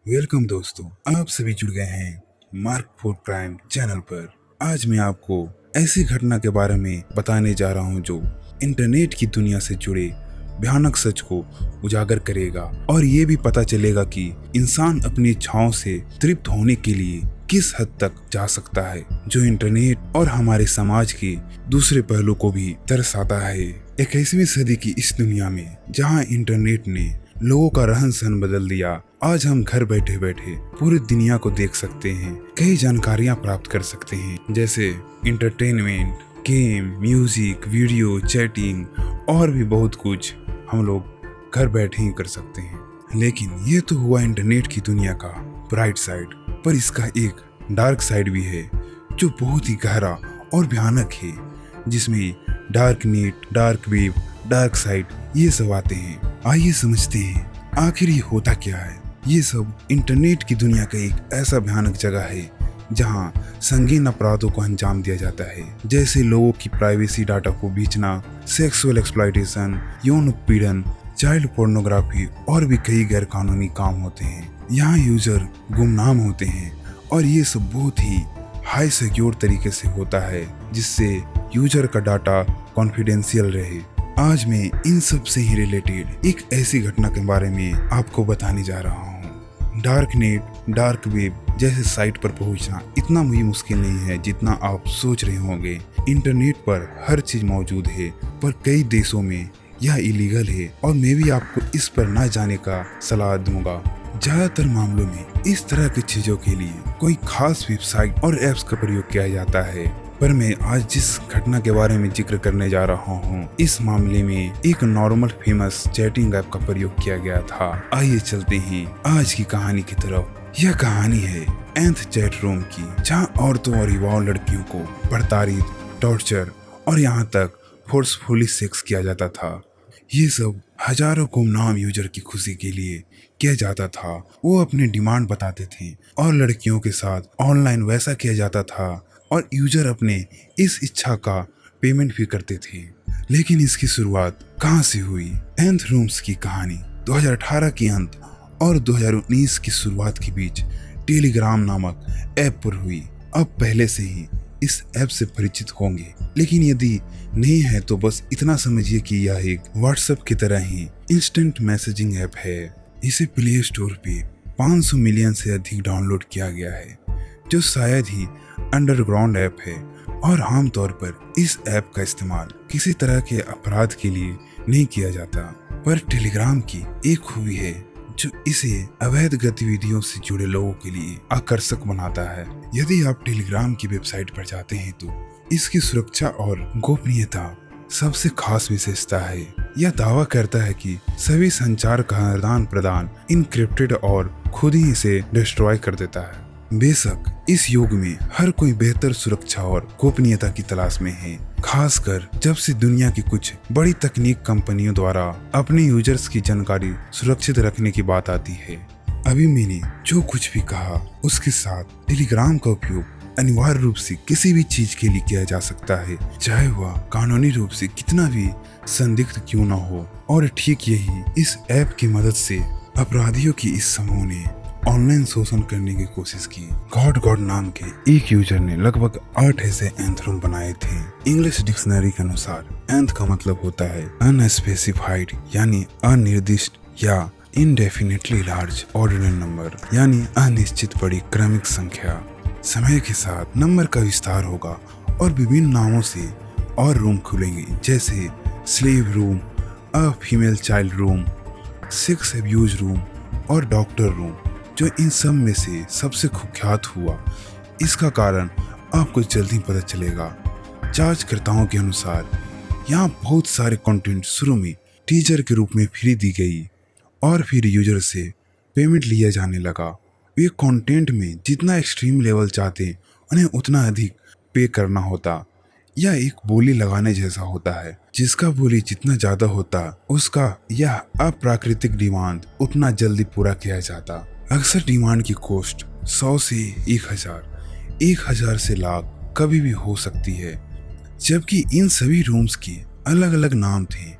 Welcome दोस्तों, आप सभी जुड़ गए हैं मार्क फॉर प्राइम चैनल पर। आज मैं आपको ऐसी घटना के बारे में बताने जा रहा हूं जो इंटरनेट की दुनिया से जुड़े भयानक सच को उजागर करेगा और ये भी पता चलेगा कि इंसान अपनी इच्छाओं से तृप्त होने के लिए किस हद तक जा सकता है, जो इंटरनेट और हमारे समाज के दूसरे पहलू को भी दर्शाता है। 21वीं सदी की इस दुनिया में जहां इंटरनेट ने लोगों का रहन सहन बदल दिया, आज हम घर बैठे बैठे पूरी दुनिया को देख सकते हैं, कई जानकारियां प्राप्त कर सकते हैं, जैसे entertainment, game, music, video, chatting और भी बहुत कुछ हम लोग घर बैठे ही कर सकते हैं। लेकिन ये तो हुआ इंटरनेट की दुनिया का ब्राइट साइड, पर इसका एक डार्क साइड भी है जो बहुत ही गहरा और भयानक है, जिसमें dark net, dark web, dark side ये सब आते हैं। आइए समझते हैं आखिर ये होता क्या है। ये सब इंटरनेट की दुनिया का एक ऐसा भयानक जगह है जहां संगीन अपराधों को अंजाम दिया जाता है, जैसे लोगों की प्राइवेसी डाटा को बेचना, सेक्सुअल एक्सप्लॉयटेशन, यौन उत्पीड़न, चाइल्ड पोर्नोग्राफी और भी कई गैर कानूनी काम होते हैं। यहाँ यूजर गुमनाम होते हैं और ये सब बहुत ही हाई सिक्योर तरीके से होता है, जिससे यूजर का डाटा कॉन्फिडेंशियल रहे। आज मैं इन सब से ही रिलेटेड एक ऐसी घटना के बारे में आपको बताने जा रहा हूँ। डार्क नेट, डार्क वेब जैसे साइट पर पहुंचना इतना भी मुश्किल नहीं है जितना आप सोच रहे होंगे। इंटरनेट पर हर चीज मौजूद है, पर कई देशों में यह इलीगल है और मैं भी आपको इस पर ना जाने का सलाह दूंगा। ज्यादातर मामलों में इस तरह की चीजों के लिए कोई खास वेबसाइट और एप्स का प्रयोग किया जाता है, पर मैं आज जिस घटना के बारे में जिक्र करने जा रहा हूँ, इस मामले में एक नॉर्मल फेमस चैटिंग ऐप का प्रयोग किया गया था। आइए चलते हैं आज की कहानी की तरफ। यह कहानी है एंथ चैट रूम की, जहाँ औरतों और युवाओं लड़कियों को प्रताड़ित, टॉर्चर और यहाँ तक फोर्सफुली सेक्स किया जाता था। ये सब हजारों गुमनाम यूजर की खुशी के लिए किया जाता था। वो अपने डिमांड बताते थे और लड़कियों के साथ ऑनलाइन वैसा किया जाता था और यूजर अपने इस इच्छा का पेमेंट भी करते थे। लेकिन इसकी शुरुआत कहाँ से हुई? एंथ रूम्स की कहानी 2018 के अंत और 2019 की शुरुआत के बीच टेलीग्राम नामक ऐप पर हुई। अब पहले से ही इस ऐप से परिचित होंगे, लेकिन यदि नहीं है तो बस इतना समझिए कि यह एक व्हाट्सएप की तरह ही इंस्टेंट मैसेजिंग ऐप है। इसे प्ले स्टोर पे 500 मिलियन से अधिक डाउनलोड किया गया है, जो शायद ही अंडरग्राउंड ऐप है और आमतौर पर इस ऐप का इस्तेमाल किसी तरह के अपराध के लिए नहीं किया जाता। पर टेलीग्राम की एक खूबी है जो इसे अवैध गतिविधियों से जुड़े लोगों के लिए आकर्षक बनाता है। यदि आप टेलीग्राम की वेबसाइट पर जाते हैं तो इसकी सुरक्षा और गोपनीयता सबसे खास विशेषता है। यह दावा करता है कि सभी संचार का आदान प्रदान इनक्रिप्टेड और खुद ही इसे डिस्ट्रॉय कर देता है। बेशक इस युग में हर कोई बेहतर सुरक्षा और गोपनीयता की तलाश में है, खासकर जब से दुनिया की कुछ बड़ी तकनीक कंपनियों द्वारा अपने यूजर्स की जानकारी सुरक्षित रखने की बात आती है। अभी मैंने जो कुछ भी कहा उसके साथ टेलीग्राम का उपयोग अनिवार्य रूप से किसी भी चीज के लिए किया जा सकता है, चाहे वह कानूनी रूप से कितना भी संदिग्ध क्यों न हो। और ठीक यही इस ऐप की मदद से अपराधियों की इस समूह ने ऑनलाइन शोषण करने की कोशिश की। गॉड नाम के एक यूजर ने लगभग 8 ऐसे एंथ रूम बनाए थे। इंग्लिश डिक्शनरी के अनुसार एंथ का मतलब होता है अनस्पेसिफाइड, यानी अनिर्दिष्ट, या इनडेफिनेटली लार्ज ऑर्डिनल नंबर, यानी अनिश्चित बड़ी क्रमिक संख्या। समय के साथ नंबर का विस्तार होगा और विभिन्न नामों से और रूम खुलेंगे, जैसे slave room, a female child room, sex abuse room और डॉक्टर रूम, जो इन सब में से सबसे कुख्यात हुआ। इसका कारण आपको जल्दी पता चलेगा। जांचकर्ताओं के अनुसार यहाँ बहुत सारे कंटेंट शुरू में टीजर के रूप में फ्री दी गई और फिर यूजर से पेमेंट लिया जाने लगा। वे कंटेंट में जितना एक्सट्रीम लेवल चाहते उन्हें उतना अधिक पे करना होता। यह एक बोली लगाने जैसा होता है, जिसका बोली जितना ज्यादा होता उसका यह अप्राकृतिक डिमांड उतना जल्दी पूरा किया जाता। अक्सर डिमांड की कॉस्ट 100 से 1000, 1000 से लाख कभी भी हो सकती है। जबकि इन सभी रूम्स के अलग अलग नाम थे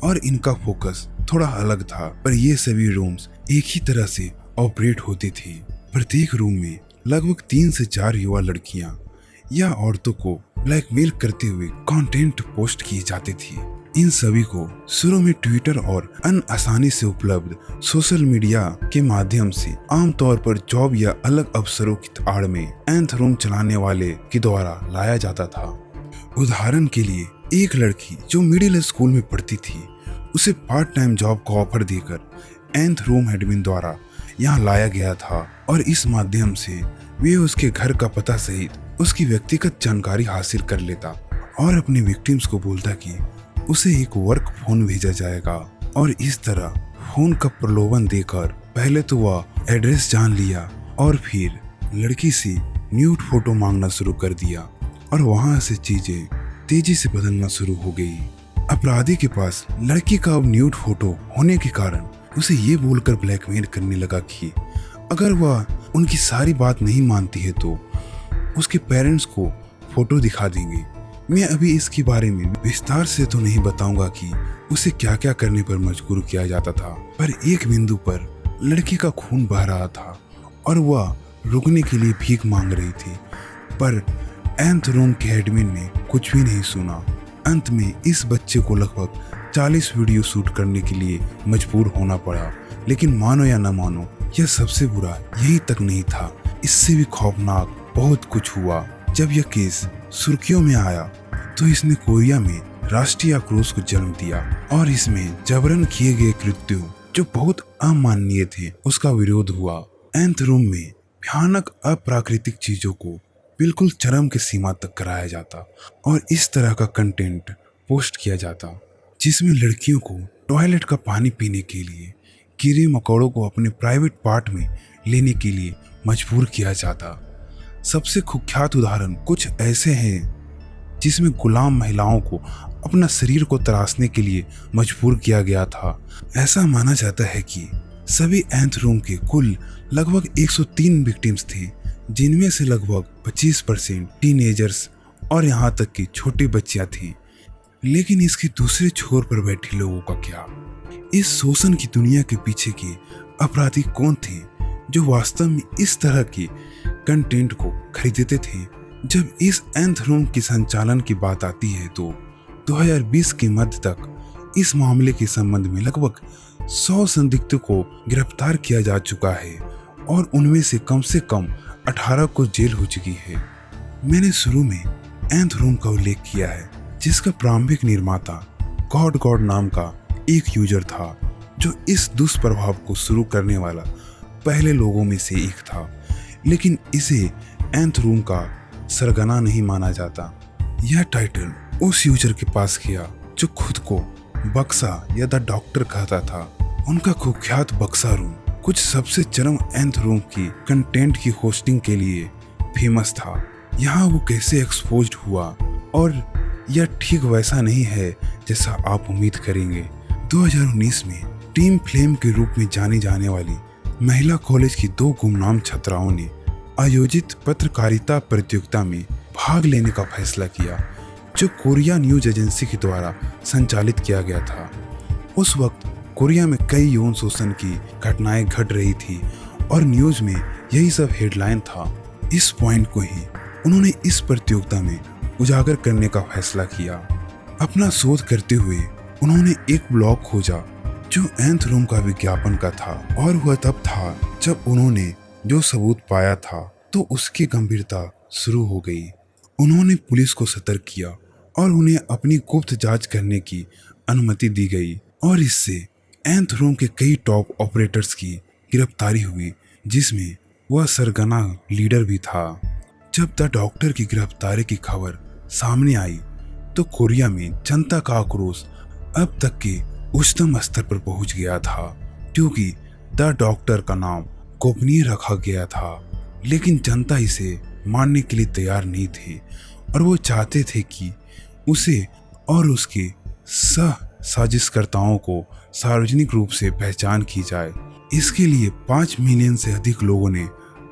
और इनका फोकस थोड़ा अलग था, पर ये सभी रूम्स एक ही तरह से ऑपरेट होते थे। प्रत्येक रूम में लगभग 3 से 4 युवा लड़कियां या औरतों को ब्लैकमेल करते हुए कंटेंट पोस्ट किए जाते थे। इन सभी को शुरू में ट्विटर और अन्य आसानी से उपलब्ध सोशल मीडिया के माध्यम से आमतौर पर जॉब या अलग अवसरों की आड़ में एंथ रूम चलाने वाले के द्वारा लाया जाता था। उदाहरण के लिए एक लड़की जो मिडिल स्कूल में पढ़ती थी, उसे पार्ट टाइम जॉब का ऑफर देकर एंथ रूम एडमिन द्वारा यहाँ लाया गया था और इस माध्यम से वे उसके घर का पता सहित उसकी व्यक्तिगत जानकारी हासिल कर लेता और अपने विक्टिम्स को बोलता कि उसे एक वर्क फोन भेजा जाएगा और इस तरह फोन का प्रलोभन देकर पहले तो वह एड्रेस जान लिया और फिर लड़की से न्यूड फोटो मांगना शुरू कर दिया और वहां से चीजें तेजी से बदलना शुरू हो गई। अपराधी के पास लड़की का अब न्यूड फोटो होने के कारण उसे ये बोलकर ब्लैकमेल करने लगा कि अगर वह उनकी सारी बात नहीं मानती है तो उसके पेरेंट्स को फोटो दिखा देंगे। मैं अभी इसके बारे में विस्तार से तो नहीं बताऊंगा कि उसे क्या क्या करने पर मजबूर किया जाता था, पर एक बिंदु पर लड़की का खून बह रहा था और वह रुकने के लिए भीख मांग रही थी, पर एंथ रूम के एडमिन ने कुछ भी नहीं सुना। अंत में इस बच्चे को लगभग 40 वीडियो शूट करने के लिए मजबूर होना पड़ा। लेकिन मानो या न मानो, यह सबसे बुरा यही तक नहीं था। इससे भी खौफनाक बहुत कुछ हुआ। जब यह केस सुर्खियों में आया तो इसने कोरिया में राष्ट्रीय आक्रोश को जन्म दिया और इसमें जबरन किए गए कृत्यों जो बहुत अमाननीय थे उसका विरोध हुआ। एंथ रूम में भयानक अप्राकृतिक चीजों को बिल्कुल चरम की सीमा तक कराया जाता और इस तरह का कंटेंट पोस्ट किया जाता जिसमें लड़कियों को टॉयलेट का पानी पीने के लिए कीड़े मकोड़ों को अपने प्राइवेट पार्ट में लेने के लिए मजबूर किया जाता। सबसे कुख्यात उदाहरण कुछ ऐसे हैं जिसमें गुलाम महिलाओं को अपना शरीर को तराशने के लिए मजबूर किया गया था। ऐसा माना जाता है कि सभी एंथ रूम के कुल लगभग 103 विक्टिम्स थे, जिनमें से लगभग 25% टीनेजर्स और यहाँ तक कि छोटी बच्चियां थीं। लेकिन इसके दूसरे छोर पर बैठे लोगों का क्या? इस शोषण की दुनिया के पीछे के अपराधी कौन थे जो वास्तव में इस तरह के कंटेंट को खरीदते थे? जब इस एंथ रूम के संचालन की बात आती है तो 2020 के मध्य तक इस मामले के संबंध में लगभग 100 संदिग्धों को गिरफ्तार किया जा चुका है और उनमें से कम 18 को जेल हो चुकी है। मैंने शुरू में एंथ रूम का उल्लेख किया है, जिसका प्रारंभिक निर्माता गॉड नाम का एक यूजर था जो इस दुष्प्रभाव को शुरू करने वाला पहले लोगों में से एक था। लेकिन इसे एंथ रूम का सरगना नहीं माना जाता। यह टाइटल उस यूजर के पास गया जो खुद को बक्सा या द डॉक्टर कहता था। उनका कुख्यात बक्सा रूम कुछ सबसे चरम एंथ रूम की कंटेंट की होस्टिंग के लिए फेमस था। यहाँ वो कैसे एक्सपोज्ड हुआ और यह ठीक वैसा नहीं है जैसा आप उम्मीद करेंगे। 2019 में टीम फ्लेम के रूप में जानी जाने वाली महिला कॉलेज की 2 गुमनाम छात्राओं ने आयोजित पत्रकारिता प्रतियोगिता में भाग लेने का फैसला किया, जो कोरिया न्यूज एजेंसी के द्वारा संचालित किया गया था। उस वक्त कोरिया में कई यौन शोषण की घटनाएं घट रही थी और न्यूज में यही सब हेडलाइन था। इस पॉइंट को ही उन्होंने इस प्रतियोगिता में उजागर करने का फैसला किया। अपना शोध करते हुए उन्होंने एक ब्लॉग खोजा जो एंथ रूम का विज्ञापन का था और वह तब था जब उन्होंने जो सबूत पाया था तो उसकी गंभीरता शुरू हो गई। उन्होंने पुलिस को सतर्क किया और उन्हें अपनी गुप्त जांच करने की अनुमति दी गई और इससे एंथ रूम के कई टॉप ऑपरेटर्स की गिरफ्तारी हुई, जिसमें वह सरगना लीडर भी था। जब द डॉक्टर की गिरफ्तारी की खबर सामने आई तो कोरिया में जनता का आक्रोश अब तक के उच्चतम स्तर पर पहुंच गया था, क्योंकि द डॉक्टर का नाम गोपनीय रखा गया था। लेकिन जनता इसे मानने के लिए तैयार नहीं थे और वो चाहते थे कि उसे और उसके सह साजिशकर्ताओं को सार्वजनिक रूप से पहचान की जाए। इसके लिए 5 मिलियन से अधिक लोगों ने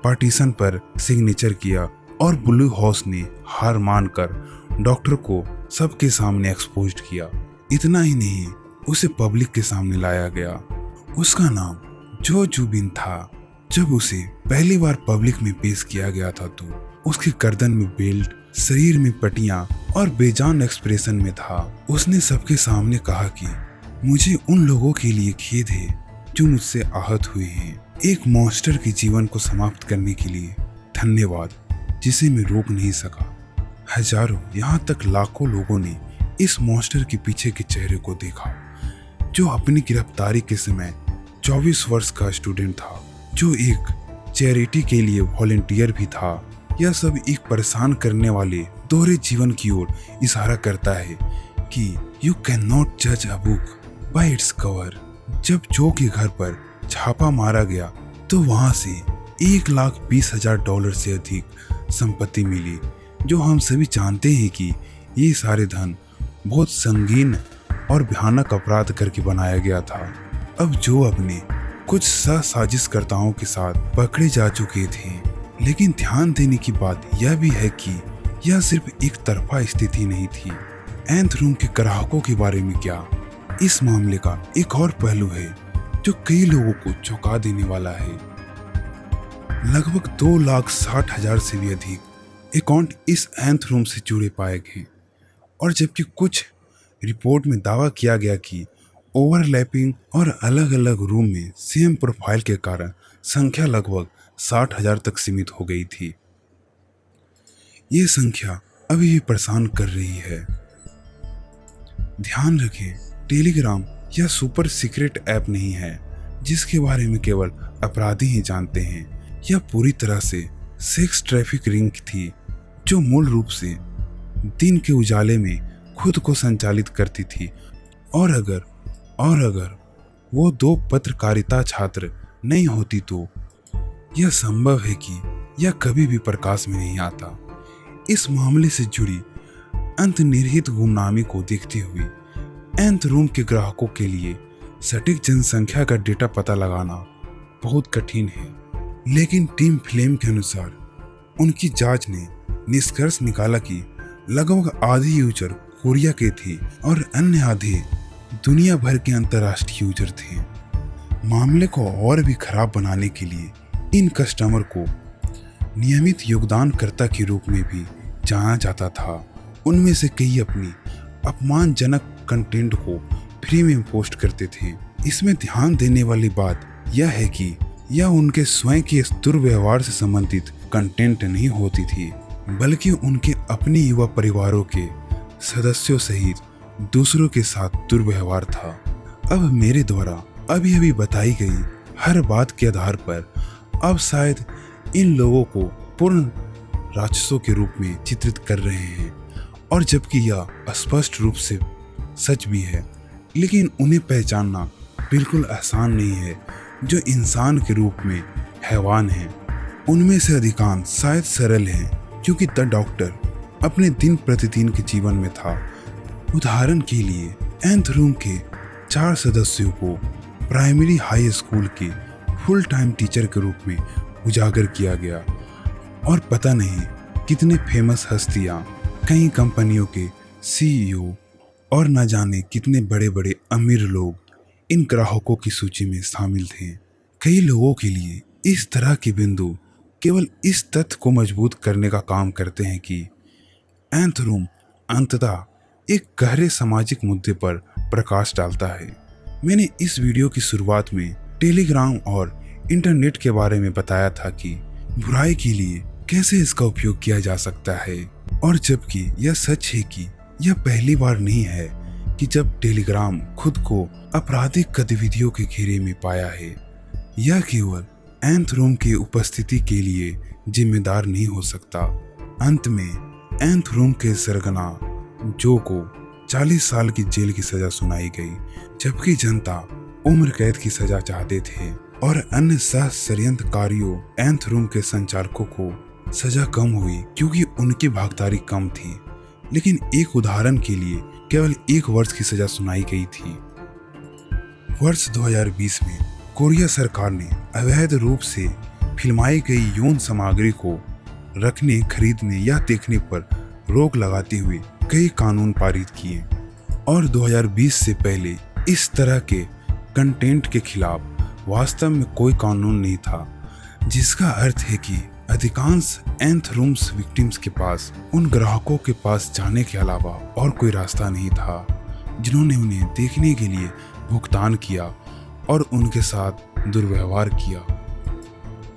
पार्टीशन पर सिग्नेचर किया और ब्लू हाउस ने हार मानकर डॉक्टर को सबके सामने एक्सपोज्ड किया। इतना ही नहीं, उसे पब्लिक के सामने लाया गया। उसका नाम जो जुबिन था। जब उसे पहली बार पब्लिक में पेश किया गया था तो उसके गर्दन में बेल्ट, शरीर में पट्टियां और बेजान एक्सप्रेशन में था। उसने सबके सामने कहा कि मुझे उन लोगों के लिए खेद है जो मुझसे आहत हुए हैं। एक मॉन्स्टर के जीवन को समाप्त करने के लिए धन्यवाद, जिसे मैं रोक नहीं सका। हजारों, यहाँ तक लाखों लोगों ने इस मॉन्स्टर के पीछे के चेहरे को देखा, जो अपनी गिरफ्तारी के समय 24 वर्ष का स्टूडेंट था, जो एक चैरिटी के लिए वॉलंटियर भी था। यह सब एक परेशान करने वाले दोहरे जीवन की ओर इशारा करता है कि यू कैन नॉट जज a book by its cover. जब जो के घर पर छापा मारा गया तो वहां से $1,20,000 से अधिक संपत्ति मिली, जो हम सभी जानते हैं कि ये सारे धन बहुत संगीन और भयानक अपराध करके बनाया गया था। अब जो अपने कुछ साजिशकर्ताओं के साथ पकड़े जा चुके थे, लेकिन ध्यान देने की बात यह भी है कि यह सिर्फ एक तरफा स्थिति नहीं थी। एंथ रूम के ग्राहकों के बारे में क्या? इस मामले का एक और पहलू है जो कई लोगों को चौंका देने वाला है। लगभग 2,60,000 से भी अधिक अकाउंट इस एंथ रूम से जुड़े पाए गए, और जबकि कुछ रिपोर्ट में दावा किया गया कि ओवरलैपिंग और अलग अलग रूम में सेम प्रोफाइल के कारण संख्या लगभग 60,000 तक सीमित हो गई थी। ये संख्या अभी भी परेशान कर रही है। ध्यान रखें, टेलीग्राम यह सुपर सीक्रेट ऐप नहीं है जिसके बारे में केवल अपराधी ही जानते हैं। यह पूरी तरह से सेक्स ट्रैफिक रिंग थी, जो मूल रूप से दिन के उजाले में खुद को संचालित करती थी। और अगर वो 2 पत्रकारिता छात्र नहीं होती तो यह संभव है कि यह कभी भी प्रकाश में नहीं आता। इस मामले से जुड़ी अंतर्निहित गुमनामी को देखते हुए एंथ रूम के ग्राहकों के लिए सटीक जनसंख्या का डेटा पता लगाना बहुत कठिन है। लेकिन टीम फ्लेम के अनुसार उनकी जांच ने निष्कर्ष निकाला कि लगभग आधे यूजर कोरिया के थे और अन्य आधे दुनिया भर के अंतर्राष्ट्रीय यूजर थे। मामले को और भी खराब बनाने के लिए इन कस्टमर को नियमित योगदानकर्ता के रूप में भी जाना जाता था। उनमें से कई अपनी अपमानजनक कंटेंट को फ्री में पोस्ट करते थे। इसमें ध्यान देने वाली बात यह है कि यह उनके स्वयं के दुर्व्यवहार से संबंधित कंटेंट नहीं होती थी, बल्कि उनके अपने युवा परिवारों के सदस्यों सहित दूसरों के साथ दुर्व्यवहार था। अब मेरे द्वारा अभी बताई गई हर बात के आधार पर अब शायद इन लोगों को पूर्ण राक्षसों के रूप में चित्रित कर रहे हैं, और जबकि यह स्पष्ट रूप से सच भी है, लेकिन उन्हें पहचानना बिल्कुल आसान नहीं है। जो इंसान के रूप में हैवान हैं, उनमें से अधिकांश शायद सरल हैं, क्योंकि द डॉक्टर अपने दिन प्रतिदिन के जीवन में था। उदाहरण के लिए एंथ रूम के 4 सदस्यों को प्राइमरी हाई स्कूल के फुल टाइम टीचर के रूप में उजागर किया गया, और पता नहीं कितने फेमस हस्तियां, कई कंपनियों के CEO और न जाने कितने बड़े बड़े अमीर लोग इन ग्राहकों की सूची में शामिल थे। कई लोगों के लिए इस तरह के बिंदु केवल इस तथ्य को मजबूत करने का काम करते हैं कि एंथ रूम अंततः एक गहरे सामाजिक मुद्दे पर प्रकाश डालता है। मैंने इस वीडियो की शुरुआत में टेलीग्राम और इंटरनेट के बारे में बताया था कि बुराई के लिए कैसे इसका उपयोग किया जा सकता है, और जबकि यह सच है कि यह पहली बार नहीं है कि जब टेलीग्राम खुद को आपराधिक गतिविधियों के घेरे में पाया है। यह केवल एंथ रूम की उपस्थिति के लिए जिम्मेदार नहीं हो सकता। अंत में एंथ रूम के सरगना जो को 40 साल की जेल की सजा सुनाई गई, जबकि जनता उम्र कैद की सजा चाहते थे, और अन्य सह षड्यंत्रकारियों एंथ रूम के संचालकों को सजा कम हुई क्योंकि उनकी भागीदारी कम थी। लेकिन एक उदाहरण के लिए केवल 1 वर्ष की सजा सुनाई गई थी। वर्ष 2020 में कोरिया सरकार ने अवैध रूप से फिल्माई गई यौन सामग्री को रखने, खरीदने या देखने पर रोक लगाते हुए कई कानून पारित किए और 2020 से पहले इस तरह के कंटेंट के खिलाफ वास्तव में कोई कानून नहीं था, जिसका अर्थ है कि अधिकांश एंथ रूम्स विक्टिम्स के पास उन ग्राहकों के पास जाने के अलावा और कोई रास्ता नहीं था जिन्होंने उन्हें देखने के लिए भुगतान किया और उनके साथ दुर्व्यवहार किया।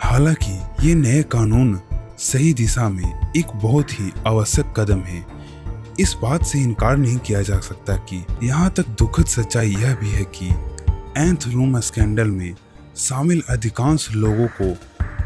हालांकि ये नए कानून सही दिशा में एक बहुत ही आवश्यक कदम है, इस बात से इनकार नहीं किया जा सकता कि यहाँ तक दुखद सच्चाई यह भी है कि एंथ रूम स्कैंडल में शामिल अधिकांश लोगों को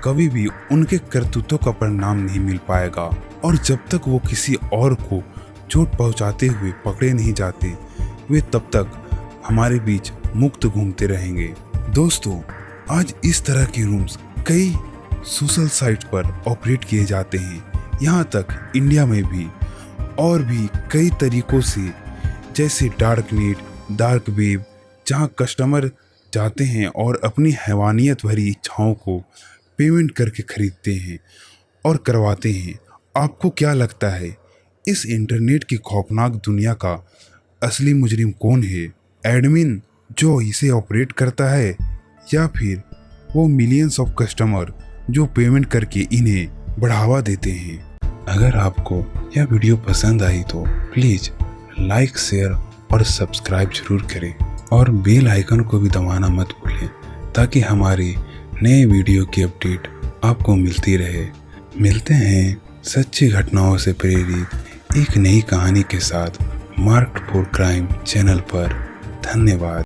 कभी भी उनके करतूतों का परिणाम नहीं मिल पाएगा और जब तक वो किसी और को चोट पहुंचाते हुए पकड़े नहीं जाते, वे तब तक हमारे बीच मुक्त घूमते रहेंगे। दोस्तों, आज इस तरह के रूम्स कई सोशल साइट पर ऑपरेट किए जाते हैं, यहाँ तक इंडिया में भी, और भी कई तरीकों से, जैसे डार्क नेट, डार्क वेब, जहाँ कस्टमर जाते हैं और अपनी हैवानियत भरी इच्छाओं को पेमेंट करके खरीदते हैं और करवाते हैं। आपको क्या लगता है, इस इंटरनेट की खौफनाक दुनिया का असली मुजरिम कौन है? एडमिन जो इसे ऑपरेट करता है, या फिर वो मिलियंस ऑफ कस्टमर जो पेमेंट करके इन्हें बढ़ावा देते हैं? अगर आपको यह वीडियो पसंद आई तो प्लीज़ लाइक, शेयर और सब्सक्राइब जरूर करें और बेल आइकन को भी दबाना मत भूलें ताकि हमारे नए वीडियो की अपडेट आपको मिलती रहे। मिलते हैं सच्ची घटनाओं से प्रेरित एक नई कहानी के साथ मार्क्ड फॉर क्राइम चैनल पर। धन्यवाद।